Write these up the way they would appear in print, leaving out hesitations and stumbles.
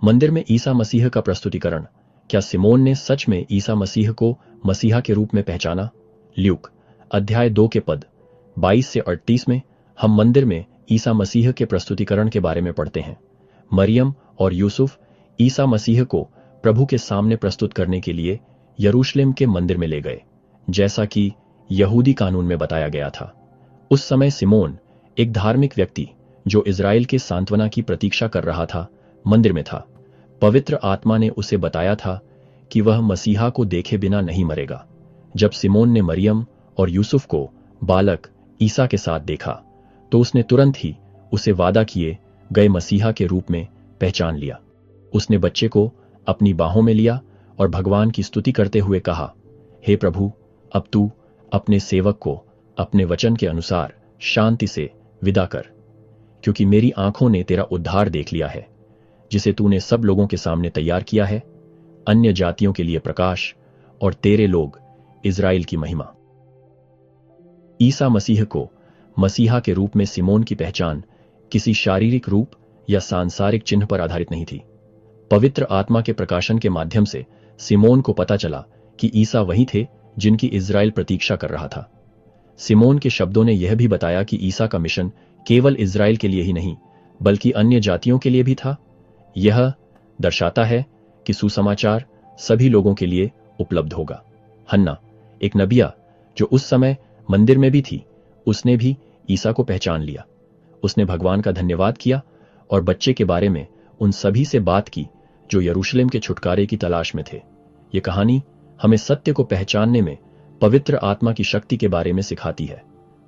मंदिर में ईसा मसीह का प्रस्तुतिकरण। क्या सिमोन ने सच में ईसा मसीह को मसीहा के रूप में पहचाना? ल्यूक अध्याय 2 के पद 22 से 38 में हम मंदिर में ईसा मसीह के प्रस्तुतिकरण के बारे में पढ़ते हैं। मरियम और यूसुफ ईसा मसीह को प्रभु के सामने प्रस्तुत करने के लिए यरूशलेम के मंदिर में ले गए, जैसा कि यहूदी कानून में बताया गया था। उस समय सिमोन, एक धार्मिक व्यक्ति जो इज़राइल के सांत्वना की प्रतीक्षा कर रहा था, मंदिर में था। पवित्र आत्मा ने उसे बताया था कि वह मसीहा को देखे बिना नहीं मरेगा। जब सिमोन ने मरियम और यूसुफ को बालक ईसा के साथ देखा, तो उसने तुरंत ही उसे वादा किए गए मसीहा के रूप में पहचान लिया। उसने बच्चे को अपनी बाहों में लिया और भगवान की स्तुति करते हुए कहा, हे प्रभु, अब तू अपने सेवक को अपने वचन के अनुसार शांति से विदा कर, क्योंकि मेरी आंखों ने तेरा उद्धार देख लिया है, जिसे तूने सब लोगों के सामने तैयार किया है, अन्य जातियों के लिए प्रकाश और तेरे लोग इज़राइल की महिमा। ईसा मसीह को मसीहा के रूप में सिमोन की पहचान किसी शारीरिक रूप या सांसारिक चिन्ह पर आधारित नहीं थी। पवित्र आत्मा के प्रकाशन के माध्यम से सिमोन को पता चला कि ईसा वही थे जिनकी इज़राइल प्रतीक्षा कर रहा था। सिमोन के शब्दों ने यह भी बताया कि ईसा का मिशन केवल इज़राइल के लिए ही नहीं, बल्कि अन्य जातियों के लिए भी था। यह दर्शाता है कि सुसमाचार सभी लोगों के लिए उपलब्ध होगा। हन्ना, एक नबिया जो उस समय मंदिर में भी थी, उसने भी ईसा को पहचान लिया। उसने भगवान का धन्यवाद किया और बच्चे के बारे में उन सभी से बात की जो यरूशलेम के छुटकारे की तलाश में थे। ये कहानी हमें सत्य को पहचानने में पवित्र आत्मा की शक्ति के बारे में सिखाती है।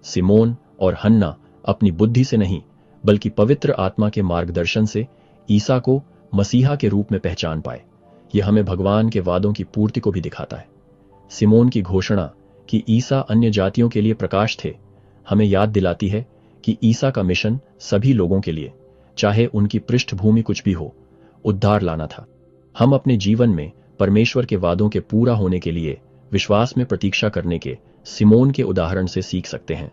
सिमोन और हन्ना अपनी बुद्धि से नहीं, बल्कि पवित्र आत्मा के मार्गदर्शन से ईसा को मसीहा के रूप में पहचान पाए। यह हमें भगवान के वादों की पूर्ति को भी दिखाता है। सिमोन की घोषणा कि ईसा अन्य जातियों के लिए प्रकाश थे, हमें याद दिलाती है कि ईसा का मिशन सभी लोगों के लिए, चाहे उनकी पृष्ठभूमि कुछ भी हो, उद्धार लाना था। हम अपने जीवन में परमेश्वर के वादों के पूरा होने के लिए विश्वास में प्रतीक्षा करने के सिमोन के उदाहरण से सीख सकते हैं।